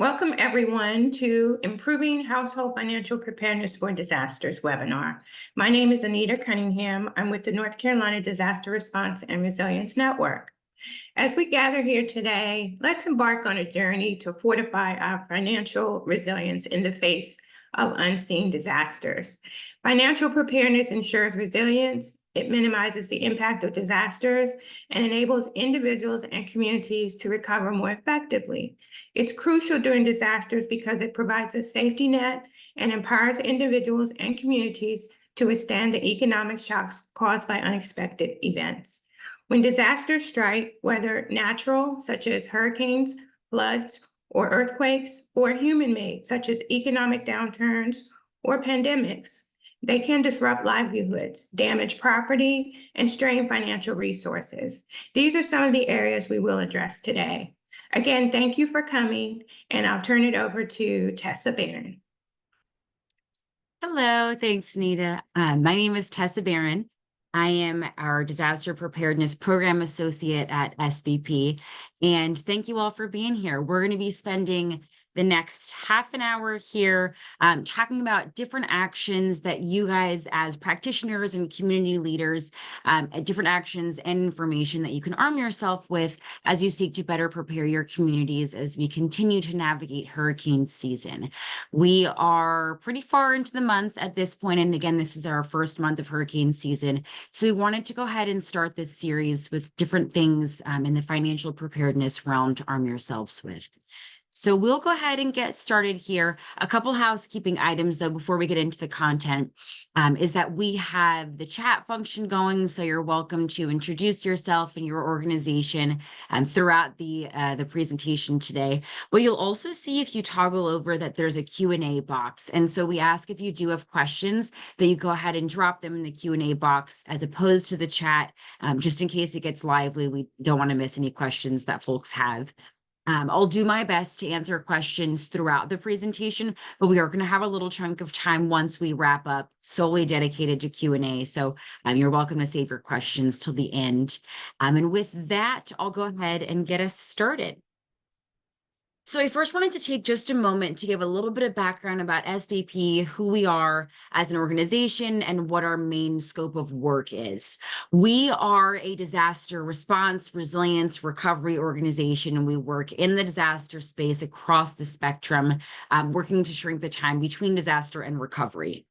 Welcome everyone to Improving Household Financial Preparedness for Disasters webinar. My name is Anita Cunningham. I'm with the North Carolina Disaster Response and Resilience Network. As we gather here today, let's embark on a journey to fortify our financial resilience in the face of unseen disasters. Financial preparedness ensures resilience. It minimizes the impact of disasters and enables individuals and communities to recover more effectively. It's crucial during disasters because it provides a safety net and empowers individuals and communities to withstand the economic shocks caused by unexpected events. When disasters strike, whether natural, such as hurricanes, floods, or earthquakes, or human-made, such as economic downturns or pandemics, they can disrupt livelihoods, damage property, and strain financial resources. These are some of the areas we will address today. Again, thank you for coming, and I'll turn it over to Tessa Barron. Hello, thanks, Nita. My name is Tessa Barron. I am our Disaster Preparedness Program Associate at SBP, and thank you all for being here. We're going to be spending the next half an hour here talking about different actions that you guys as practitioners and community leaders, different actions and information that you can arm yourself with as you seek to better prepare your communities as we continue to navigate hurricane season. We are pretty far into the month at this point, and again, this is our first month of hurricane season. So we wanted to go ahead and start this series with different things in the financial preparedness realm to arm yourselves with. So we'll go ahead and get started here. A couple housekeeping items, though, before we get into the content, is that we have the chat function going, so you're welcome to introduce yourself and your organization throughout the presentation today. But you'll also see if you toggle over that there's a Q&A box. And so we ask if you do have questions that you go ahead and drop them in the Q&A box as opposed to the chat, just in case it gets lively. We don't want to miss any questions that folks have. I'll do my best to answer questions throughout the presentation, but we are going to have a little chunk of time once we wrap up solely dedicated to Q&A. So you're welcome to save your questions till the end. And with that, I'll go ahead and get us started. So I first wanted to take just a moment to give a little bit of background about SBP, who we are as an organization, and what our main scope of work is. We are a disaster response, resilience, recovery organization, and we work in the disaster space across the spectrum, working to shrink the time between disaster and recovery.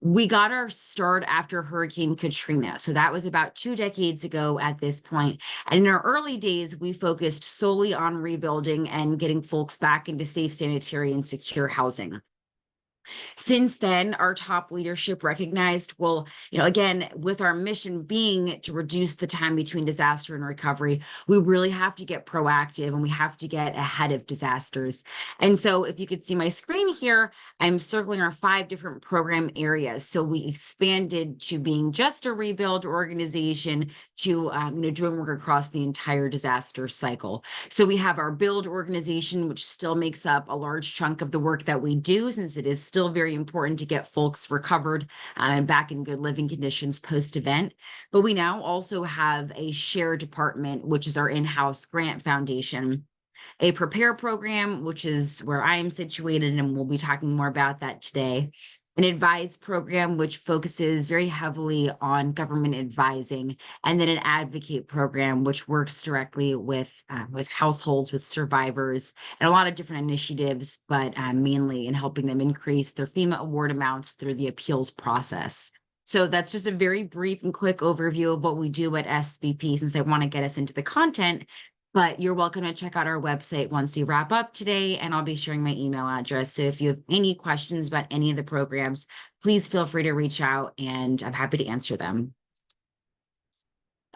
We got our start after Hurricane Katrina. So that was about 2 decades ago at this point. And in our early days, we focused solely on rebuilding and getting folks back into safe, sanitary, and secure housing. Since then, our top leadership recognized, well, again, with our mission being to reduce the time between disaster and recovery, we really have to get proactive and we have to get ahead of disasters. And so if you could see my screen here, I'm circling our 5 different program areas. So we expanded to being just a rebuild organization to doing work across the entire disaster cycle. So we have our build organization, which still makes up a large chunk of the work that we do, since it is still very important to get folks recovered and back in good living conditions post-event. But we now also have a share department, which is our in-house grant foundation, a prepare program, which is where I am situated, and we'll be talking more about that today, an advise program, which focuses very heavily on government advising, and then an advocate program, which works directly with households, with survivors, and a lot of different initiatives, but mainly in helping them increase their FEMA award amounts through the appeals process. So that's just a very brief and quick overview of what we do at SBP, since I want to get us into the content. But you're welcome to check out our website once we wrap up today, and I'll be sharing my email address. So if you have any questions about any of the programs, please feel free to reach out, and I'm happy to answer them.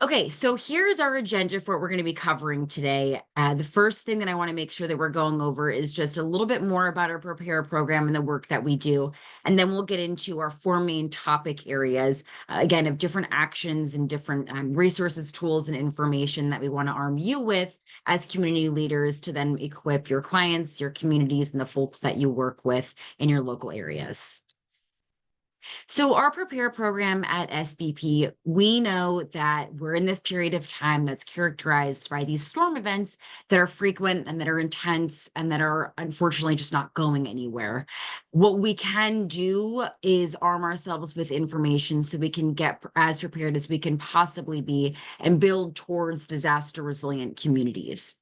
Okay, so here's our agenda for what we're going to be covering today. The first thing that I want to make sure that we're going over is just a little bit more about our Prepare program and the work that we do. And then we'll get into our 4 main topic areas, again, of different actions and different resources, tools, and information that we want to arm you with as community leaders to then equip your clients, your communities, and the folks that you work with in your local areas. So our Prepare program at SBP, we know that we're in this period of time that's characterized by these storm events that are frequent and that are intense and that are unfortunately just not going anywhere. What we can do is arm ourselves with information so we can get as prepared as we can possibly be and build towards disaster resilient communities.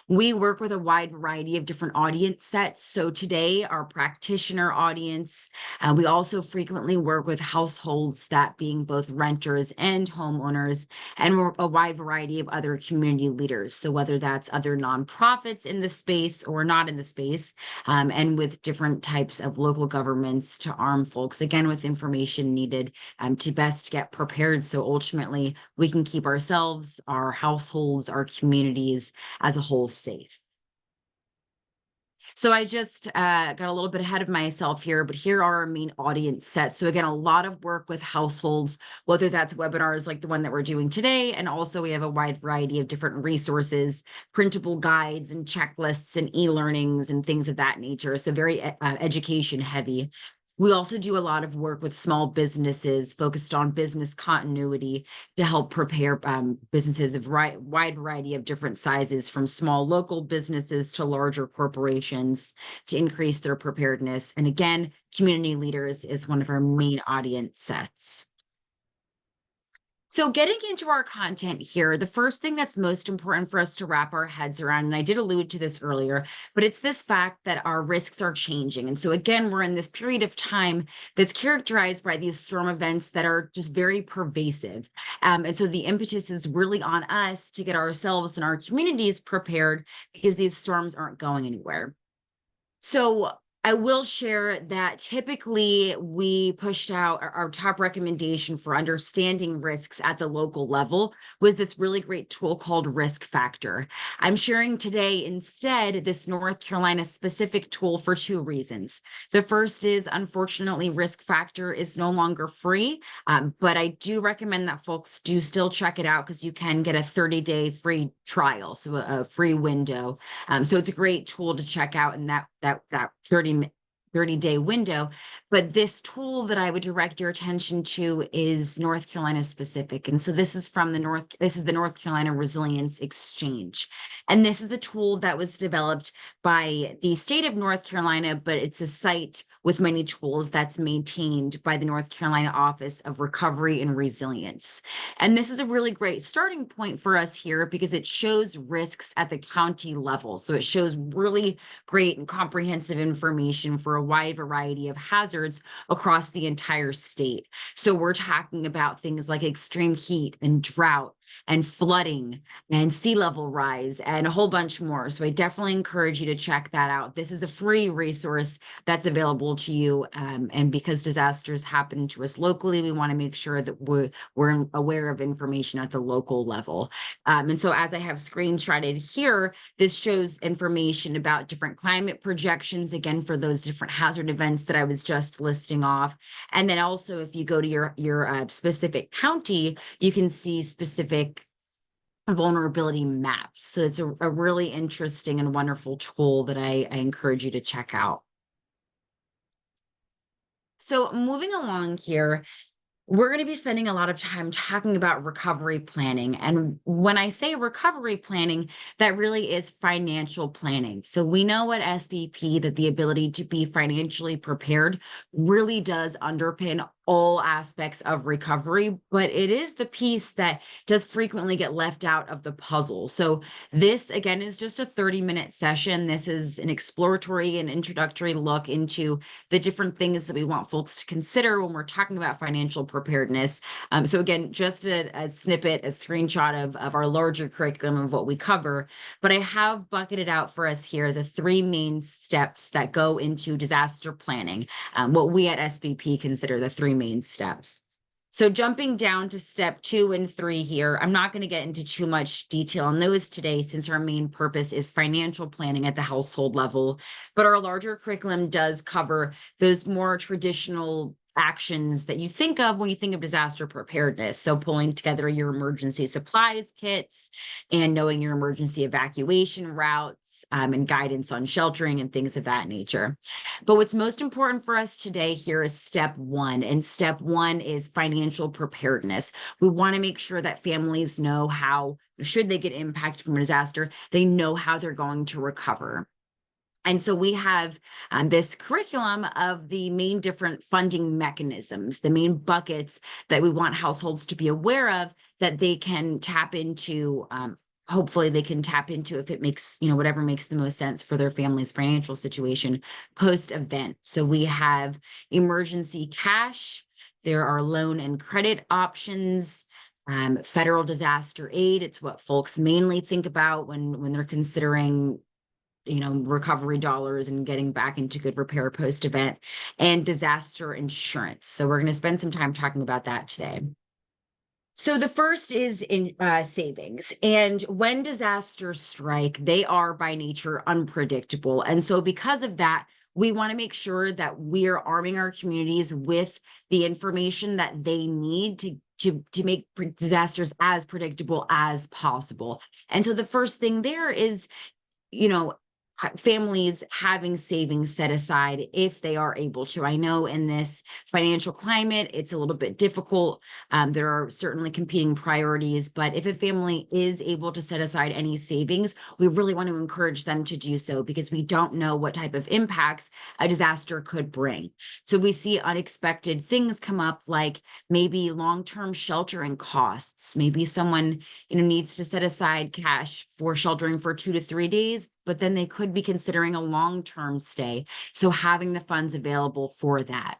We work with a wide variety of different audience sets. So today, our practitioner audience, we also frequently work with households, that being both renters and homeowners, and a wide variety of other community leaders. So whether that's other nonprofits in the space or not in the space, and with different types of local governments to arm folks, again, with information needed to best get prepared. So ultimately, we can keep ourselves, our households, our communities as a whole safe. So I just got a little bit ahead of myself here, but here are our main audience sets. So again, a lot of work with households, whether that's webinars like the one that we're doing today, and also we have a wide variety of different resources, printable guides and checklists and e-learnings and things of that nature. So very education heavy. We also do a lot of work with small businesses focused on business continuity to help prepare businesses of wide variety of different sizes, from small local businesses to larger corporations, to increase their preparedness. And again, community leaders is one of our main audience sets. So getting into our content here, the first thing that's most important for us to wrap our heads around, and I did allude to this earlier, but it's this fact that our risks are changing. And so again, we're in this period of time that's characterized by these storm events that are just very pervasive. And so the impetus is really on us to get ourselves and our communities prepared, because these storms aren't going anywhere. So I will share that typically we pushed out our top recommendation for understanding risks at the local level was this really great tool called Risk Factor. I'm sharing today instead this North Carolina specific tool for two reasons. The first is, unfortunately, Risk Factor is no longer free, but I do recommend that folks do still check it out, because you can get a 30-day free trial, so a free window. So it's a great tool to check out in that 30-day window. But this tool that I would direct your attention to is North Carolina specific. And so this is from the North Carolina Resilience Exchange. And this is a tool that was developed by the state of North Carolina, but it's a site with many tools that's maintained by the North Carolina Office of Recovery and Resilience. And this is a really great starting point for us here, because it shows risks at the county level. So it shows really great and comprehensive information for a wide variety of hazards across the entire state. So we're talking about things like extreme heat and drought and flooding and sea level rise and a whole bunch more. So I definitely encourage you to check that out. This is a free resource that's available to you. And because disasters happen to us locally, we want to make sure that we're aware of information at the local level. And so as I have screenshotted here, this shows information about different climate projections, again, for those different hazard events that I was just listing off. And then also, if you go to your specific county, you can see specific vulnerability maps. So it's a really interesting and wonderful tool that I encourage you to check out. So moving along here, we're going to be spending a lot of time talking about recovery planning. And when I say recovery planning, that really is financial planning. So we know at SBP that the ability to be financially prepared really does underpin all aspects of recovery, but it is the piece that does frequently get left out of the puzzle. So this, again, is just a 30-minute session. This is an exploratory and introductory look into the different things that we want folks to consider when we're talking about financial preparedness. So again, just a snippet, a screenshot of our larger curriculum of what we cover, but I have bucketed out for us here the three main steps that go into disaster planning, what we at SBP consider the three main steps. So jumping down to step 2 and 3 here, I'm not going to get into too much detail on those today, since our main purpose is financial planning at the household level, but our larger curriculum does cover those more traditional actions that you think of when you think of disaster preparedness. So pulling together your emergency supplies kits and knowing your emergency evacuation routes, and guidance on sheltering and things of that nature. But what's most important for us today here is step one. And step one is financial preparedness. We want to make sure that families know how, should they get impacted from a disaster, they know how they're going to recover. And so we have this curriculum of the main different funding mechanisms, the main buckets that we want households to be aware of that they can tap into. Hopefully they can tap into if it makes, whatever makes the most sense for their family's financial situation post-event. So we have emergency cash. There are loan and credit options. Federal disaster aid. It's what folks mainly think about when they're considering recovery dollars and getting back into good repair post-event, and disaster insurance. So we're going to spend some time talking about that today. So the first is in savings. And when disasters strike, they are by nature unpredictable. And so because of that, we want to make sure that we're arming our communities with the information that they need to make disasters as predictable as possible. And so the first thing there is, families having savings set aside if they are able to. I know in this financial climate, it's a little bit difficult. There are certainly competing priorities, but if a family is able to set aside any savings, we really want to encourage them to do so because we don't know what type of impacts a disaster could bring. So we see unexpected things come up, like maybe long-term sheltering costs. Maybe someone, needs to set aside cash for sheltering for 2 to 3 days, but then they could be considering a long-term stay. So having the funds available for that.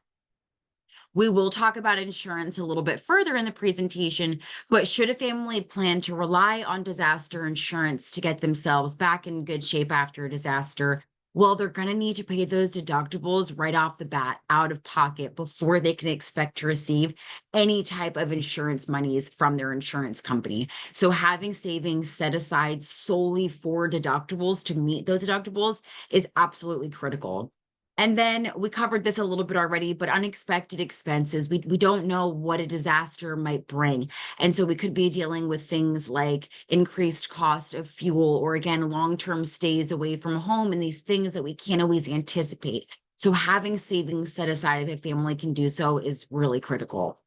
We will talk about insurance a little bit further in the presentation, but should a family plan to rely on disaster insurance to get themselves back in good shape after a disaster, well, they're going to need to pay those deductibles right off the bat out of pocket before they can expect to receive any type of insurance monies from their insurance company. So having savings set aside solely for deductibles to meet those deductibles is absolutely critical. And then we covered this a little bit already, but unexpected expenses, we don't know what a disaster might bring. And so we could be dealing with things like increased cost of fuel, or again, long-term stays away from home, and these things that we can't always anticipate. So having savings set aside if a family can do so is really critical.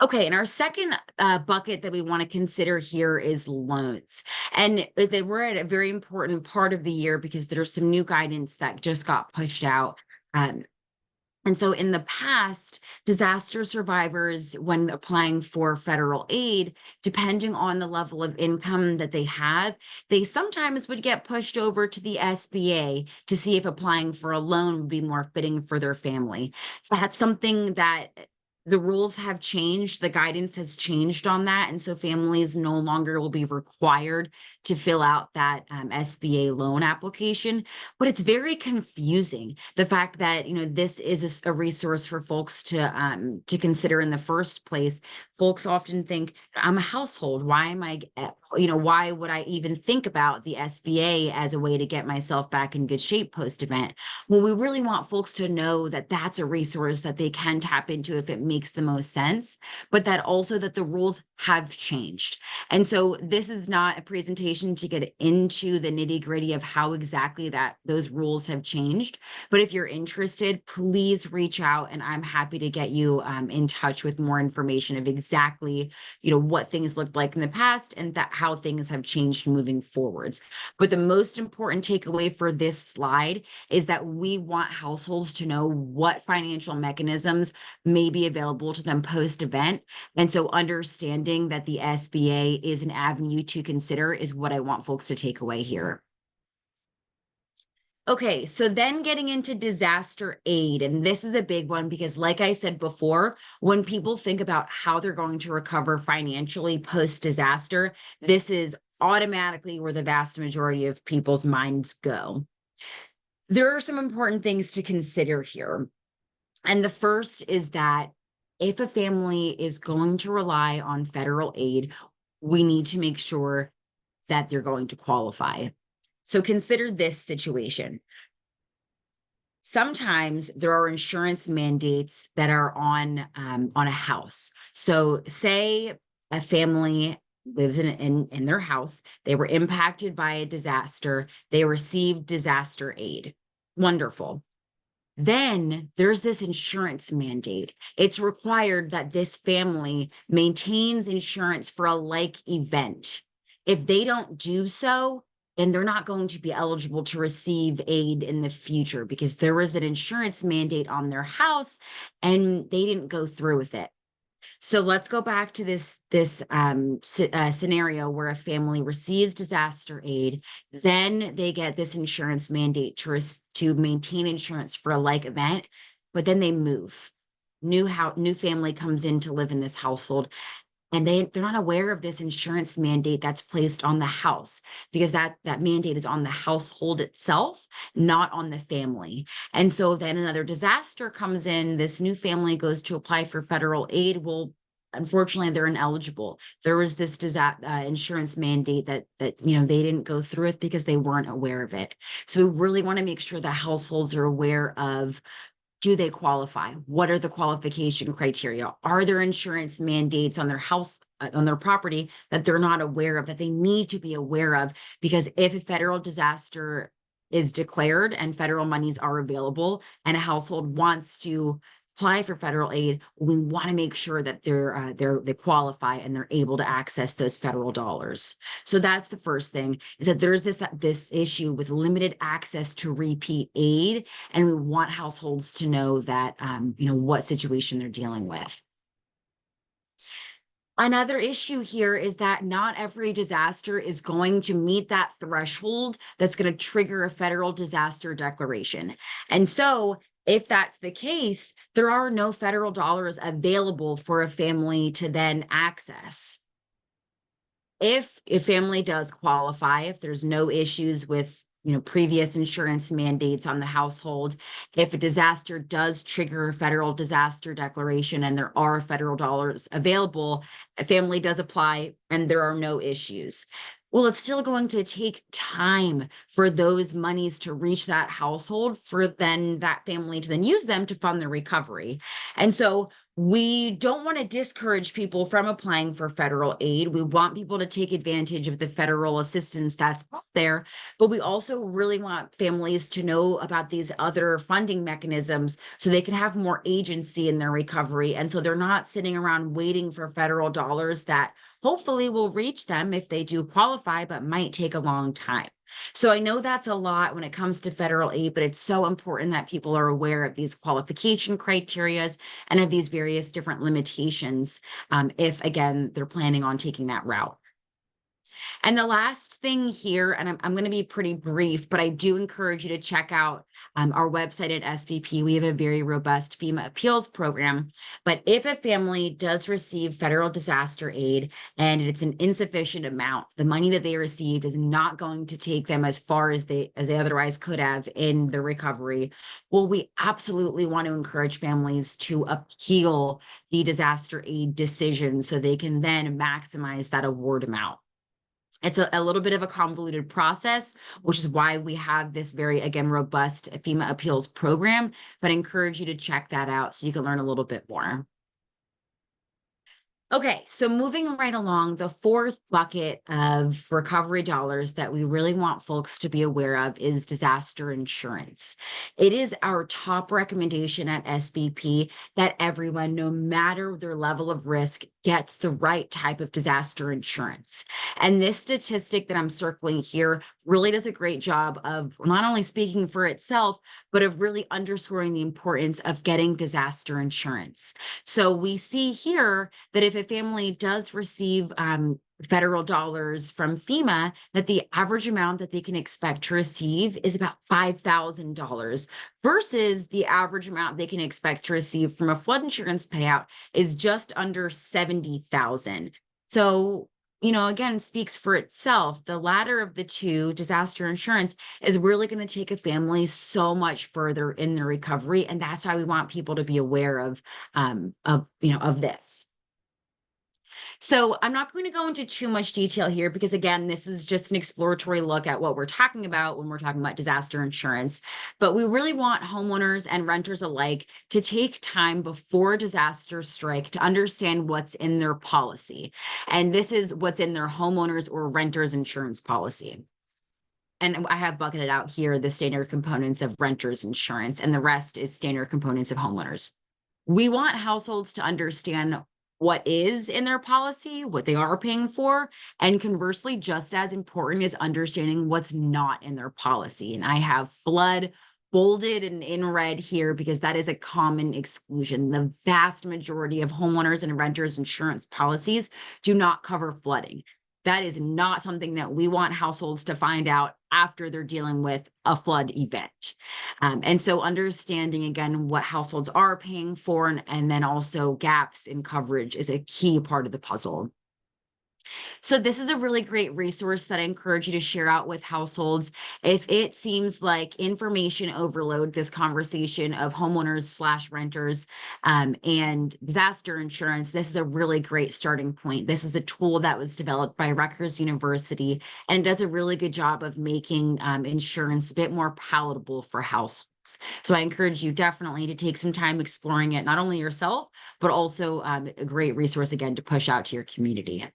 Okay, and our second bucket that we want to consider here is loans. And we're at a very important part of the year because there's some new guidance that just got pushed out. And so in the past, disaster survivors, when applying for federal aid, depending on the level of income that they have, they sometimes would get pushed over to the SBA to see if applying for a loan would be more fitting for their family. So that's something that the rules have changed, the guidance has changed on that. And so families no longer will be required to fill out that SBA loan application. But it's very confusing, the fact that, this is a resource for folks to consider in the first place. Folks often think, I'm a household. Why am I, why would I even think about the SBA as a way to get myself back in good shape post-event? Well, we really want folks to know that that's a resource that they can tap into if it makes the most sense, but that also that the rules have changed. And so this is not a presentation to get into the nitty-gritty of how exactly that those rules have changed. But if you're interested, please reach out and I'm happy to get you in touch with more information of exactly, what things looked like in the past and how things have changed moving forwards. But the most important takeaway for this slide is that we want households to know what financial mechanisms may be available to them post-event. And so understanding that the SBA is an avenue to consider is what I want folks to take away here. Okay, so then getting into disaster aid, and this is a big one because like I said before, when people think about how they're going to recover financially post-disaster, this is automatically where the vast majority of people's minds go. There are some important things to consider here. And the first is that if a family is going to rely on federal aid, we need to make sure that they're going to qualify. So consider this situation. sometimes there are insurance mandates that are on a house. So say a family lives in their house, they were impacted by a disaster, they received disaster aid. Wonderful. Then there's this insurance mandate. It's required that this family maintains insurance for a like event. If they don't do so, then they're not going to be eligible to receive aid in the future because there was an insurance mandate on their house and they didn't go through with it. So let's go back to this scenario where a family receives disaster aid, then they get this insurance mandate to maintain insurance for a like event, but then they move. New family comes in to live in this household, and they're not aware of this insurance mandate that's placed on the house because that mandate is on the household itself, not on the family. And so then another disaster comes in, this new family goes to apply for federal aid. Well, unfortunately, they're ineligible. There was this insurance mandate that they didn't go through with because they weren't aware of it. So we really want to make sure that households are aware of, do they qualify? What are the qualification criteria? Are there insurance mandates on their house, on their property that they're not aware of, that they need to be aware of? Because if a federal disaster is declared and federal monies are available and a household wants to apply for federal aid, we want to make sure that they qualify and they're able to access those federal dollars. So that's the first thing, is that there's this issue with limited access to repeat aid, and we want households to know that what situation they're dealing with. Another issue here is that not every disaster is going to meet that threshold that's going to trigger a federal disaster declaration. And so if that's the case, there are no federal dollars available for a family to then access. If a family does qualify, if there's no issues with previous insurance mandates on the household, if a disaster does trigger a federal disaster declaration and there are federal dollars available, a family does apply and there are no issues. Well, it's still going to take time for those monies to reach that household, for then that family to then use them to fund the recovery. And so we don't want to discourage people from applying for federal aid. We want people to take advantage of the federal assistance that's out there, but we also really want families to know about these other funding mechanisms so they can have more agency in their recovery. And so they're not sitting around waiting for federal dollars that hopefully will reach them if they do qualify, but might take a long time. So I know that's a lot when it comes to federal aid, but it's so important that people are aware of these qualification criterias and of these various different limitations if, again, they're planning on taking that route. And the last thing here, and I'm going to be pretty brief, but I do encourage you to check out our website at SVP. We have a very robust FEMA appeals program. But if a family does receive federal disaster aid and it's an insufficient amount, the money that they received is not going to take them as far as they otherwise could have in the recovery. Well, we absolutely want to encourage families to appeal the disaster aid decision so they can then maximize that award amount. It's a little bit of a convoluted process, which is why we have this very, again, robust FEMA appeals program, but I encourage you to check that out so you can learn a little bit more. Okay, so moving right along, the fourth bucket of recovery dollars that we really want folks to be aware of is disaster insurance. It is our top recommendation at SBP that everyone, no matter their level of risk, gets the right type of disaster insurance. And this statistic that I'm circling here really does a great job of not only speaking for itself, but of really underscoring the importance of getting disaster insurance. So we see here that if a family does receive federal dollars from FEMA, that the average amount that they can expect to receive is about $5,000 versus the average amount they can expect to receive from a flood insurance payout is just under $70,000. So, again, speaks for itself. The latter of the two, disaster insurance, is really going to take a family so much further in the recovery. And that's why we want people to be aware of this. So I'm not going to go into too much detail here because, again, this is just an exploratory look at what we're talking about when we're talking about disaster insurance. But we really want homeowners and renters alike to take time before disaster strike to understand what's in their policy. And this is what's in their homeowners or renters insurance policy. And I have bucketed out here the standard components of renters insurance, and the rest is standard components of homeowners. We want households to understand what is in their policy, what they are paying for, and conversely, just as important is understanding what's not in their policy. And I have flood bolded and in red here because that is a common exclusion. The vast majority of homeowners and renters insurance policies do not cover flooding. That is not something that we want households to find out after they're dealing with a flood event. And so understanding, again, what households are paying for and then also gaps in coverage is a key part of the puzzle. So this is a really great resource that I encourage you to share out with households. If it seems like information overload, this conversation of homeowners/renters and disaster insurance, this is a really great starting point. This is a tool that was developed by Rutgers University and does a really good job of making insurance a bit more palatable for households. So I encourage you definitely to take some time exploring it, not only yourself, but also a great resource, again, to push out to your community.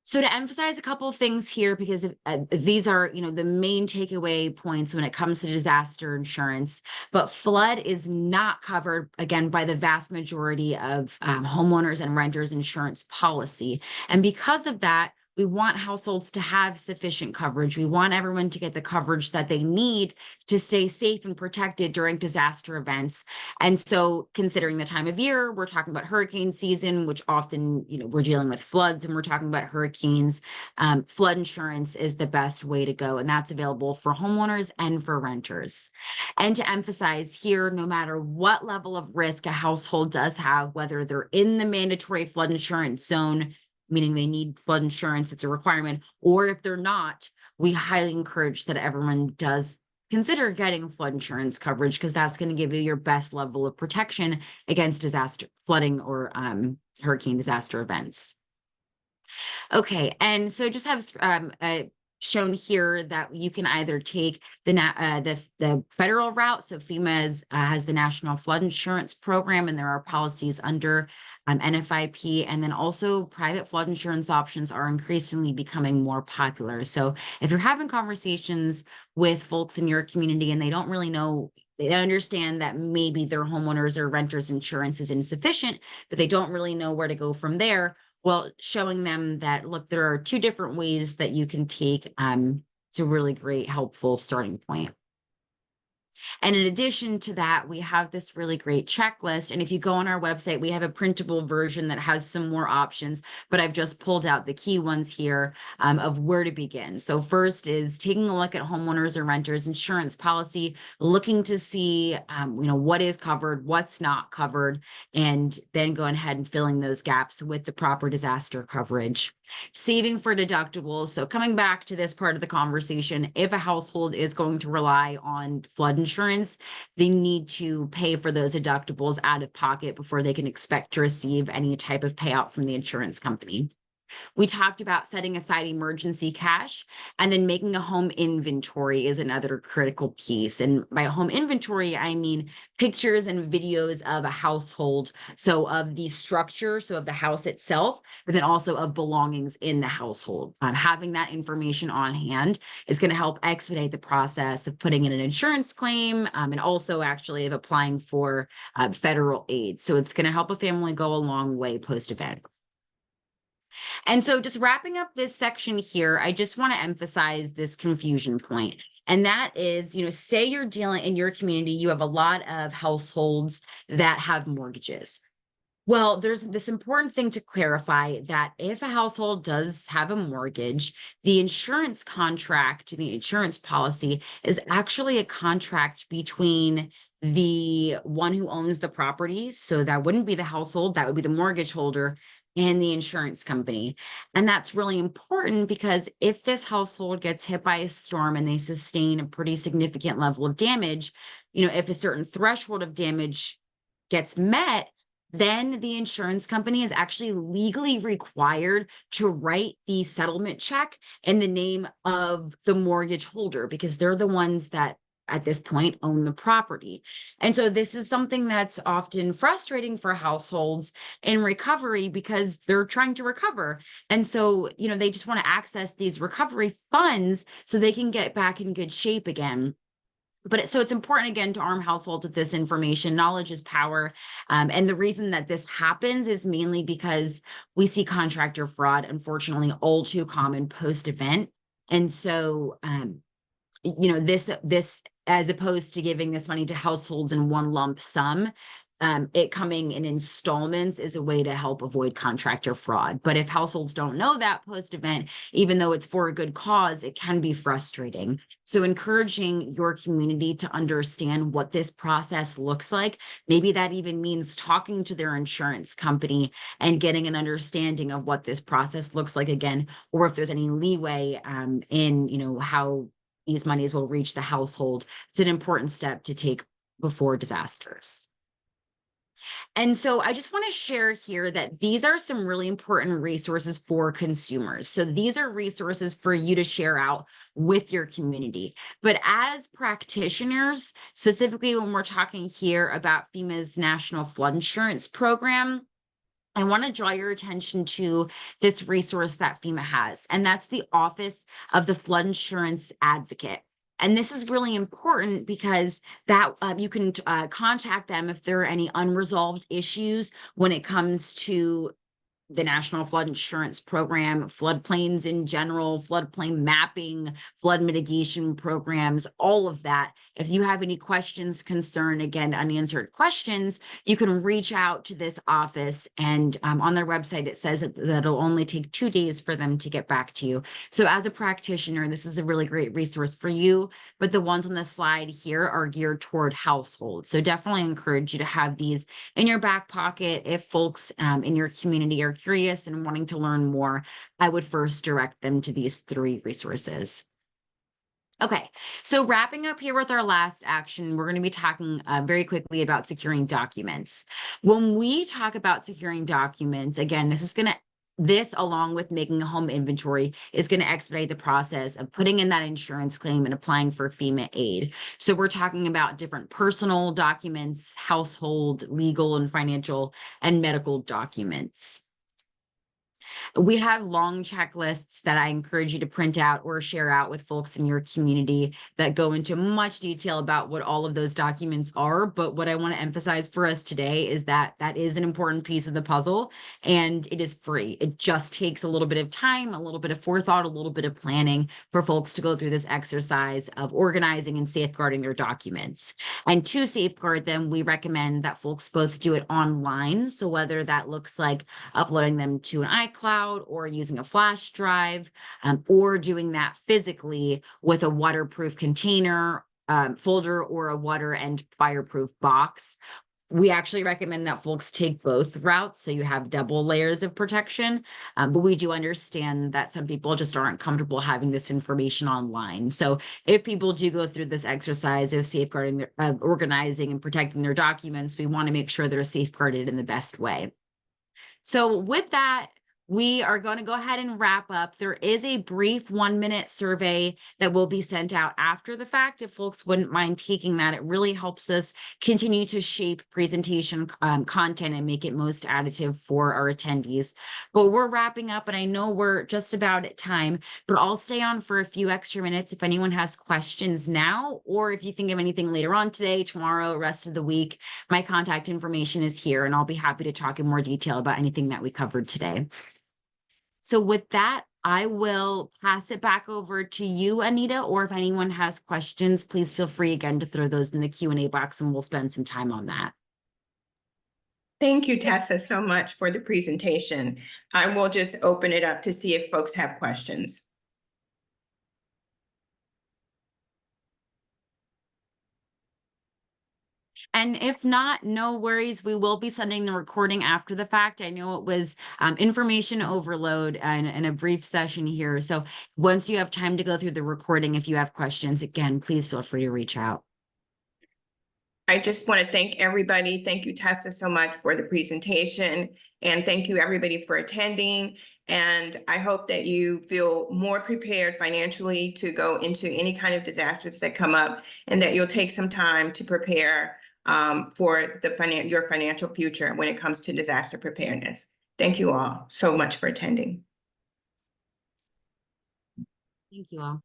So to emphasize a couple of things here, because these are, the main takeaway points when it comes to disaster insurance, but flood is not covered, again, by the vast majority of homeowners and renters insurance policy. And because of that, we want households to have sufficient coverage. We want everyone to get the coverage that they need to stay safe and protected during disaster events. And so considering the time of year, we're talking about hurricane season, which often, we're dealing with floods and we're talking about hurricanes. Flood insurance is the best way to go. And that's available for homeowners and for renters. And to emphasize here, no matter what level of risk a household does have, whether they're in the mandatory flood insurance zone, meaning they need flood insurance, it's a requirement, or if they're not, we highly encourage that everyone does consider getting flood insurance coverage because that's going to give you your best level of protection against disaster, flooding, or hurricane disaster events. Okay, and so just have shown here that you can either take the federal route. So FEMA has the National Flood Insurance Program, and there are policies under NFIP, and then also private flood insurance options are increasingly becoming more popular. So if you're having conversations with folks in your community and they don't really know, they understand that maybe their homeowners or renters insurance is insufficient, but they don't really know where to go from there. Well, showing them that, look, there are two different ways that you can take, it's a really great, helpful starting point. And in addition to that, we have this really great checklist. And if you go on our website, we have a printable version that has some more options, but I've just pulled out the key ones here of where to begin. So first is taking a look at homeowners or renters insurance policy, looking to see, what is covered, what's not covered, and then going ahead and filling those gaps with the proper disaster coverage. Saving for deductibles. So coming back to this part of the conversation, if a household is going to rely on flood insurance, they need to pay for those deductibles out of pocket before they can expect to receive any type of payout from the insurance company. We talked about setting aside emergency cash, and then making a home inventory is another critical piece. And by home inventory, I mean pictures and videos of a household. So of the structure, so of the house itself, but then also of belongings in the household. Having that information on hand is going to help expedite the process of putting in an insurance claim, and also actually of applying for federal aid. So it's going to help a family go a long way post-event. And so just wrapping up this section here, I just want to emphasize this confusion point. And that is, say you're dealing in your community, you have a lot of households that have mortgages. Well, there's this important thing to clarify that if a household does have a mortgage, the insurance contract, the insurance policy is actually a contract between the one who owns the property. So that wouldn't be the household, that would be the mortgage holder, and the insurance company. And that's really important because if this household gets hit by a storm and they sustain a pretty significant level of damage, if a certain threshold of damage gets met, then the insurance company is actually legally required to write the settlement check in the name of the mortgage holder, because they're the ones that at this point own the property. And so this is something that's often frustrating for households in recovery because they're trying to recover. And so, they just want to access these recovery funds so they can get back in good shape again. So it's important, again, to arm households with this information. Knowledge is power. And the reason that this happens is mainly because we see contractor fraud, unfortunately, all too common post-event. And so, this, as opposed to giving this money to households in one lump sum, it coming in installments is a way to help avoid contractor fraud. But if households don't know that post-event, even though it's for a good cause, it can be frustrating. So encouraging your community to understand what this process looks like, maybe that even means talking to their insurance company and getting an understanding of what this process looks like again, or if there's any leeway in how these monies will reach the household. It's an important step to take before disasters. And so I just want to share here that these are some really important resources for consumers. So these are resources for you to share out with your community. But as practitioners, specifically when we're talking here about FEMA's National Flood Insurance Program, I want to draw your attention to this resource that FEMA has, and that's the Office of the Flood Insurance Advocate. And this is really important because that you can contact them if there are any unresolved issues when it comes to the National Flood Insurance Program, floodplains in general, floodplain mapping, flood mitigation programs, all of that. If you have any questions, concern, again, unanswered questions, you can reach out to this office. And on their website, it says that it'll only take 2 days for them to get back to you. So as a practitioner, this is a really great resource for you. But the ones on the slide here are geared toward households. So definitely encourage you to have these in your back pocket. If folks in your community are curious and wanting to learn more, I would first direct them to these 3 resources. Okay, so wrapping up here with our last action, we're going to be talking very quickly about securing documents. When we talk about securing documents, again, this, along with making a home inventory, is going to expedite the process of putting in that insurance claim and applying for FEMA aid. So we're talking about different personal documents, household, legal and financial, and medical documents. We have long checklists that I encourage you to print out or share out with folks in your community that go into much detail about what all of those documents are. But what I want to emphasize for us today is that that is an important piece of the puzzle, and it is free. It just takes a little bit of time, a little bit of forethought, a little bit of planning for folks to go through this exercise of organizing and safeguarding their documents. And to safeguard them, we recommend that folks both do it online. So whether that looks like uploading them to an iCloud or using a flash drive, or doing that physically with a waterproof container, folder, or a water and fireproof box. We actually recommend that folks take both routes so you have double layers of protection. But we do understand that some people just aren't comfortable having this information online. So if people do go through this exercise of safeguarding, organizing and protecting their documents, we want to make sure they're safeguarded in the best way. So with that, we are going to go ahead and wrap up. There is a brief 1-minute survey that will be sent out after the fact. If folks wouldn't mind taking that, it really helps us continue to shape presentation content and make it most additive for our attendees. But we're wrapping up, and I know we're just about at time, but I'll stay on for a few extra minutes if anyone has questions now, or if you think of anything later on today, tomorrow, rest of the week. My contact information is here, and I'll be happy to talk in more detail about anything that we covered today. So with that, I will pass it back over to you, Anita, or if anyone has questions, please feel free again to throw those in the Q&A box and we'll spend some time on that. Thank you, Tessa, so much for the presentation. I will just open it up to see if folks have questions. And if not, no worries. We will be sending the recording after the fact. I know it was information overload and a brief session here. So once you have time to go through the recording, if you have questions, again, please feel free to reach out. I just want to thank everybody. Thank you, Tessa, so much for the presentation. And thank you, everybody, for attending. And I hope that you feel more prepared financially to go into any kind of disasters that come up, and that you'll take some time to prepare for your financial future when it comes to disaster preparedness. Thank you all so much for attending. Thank you all.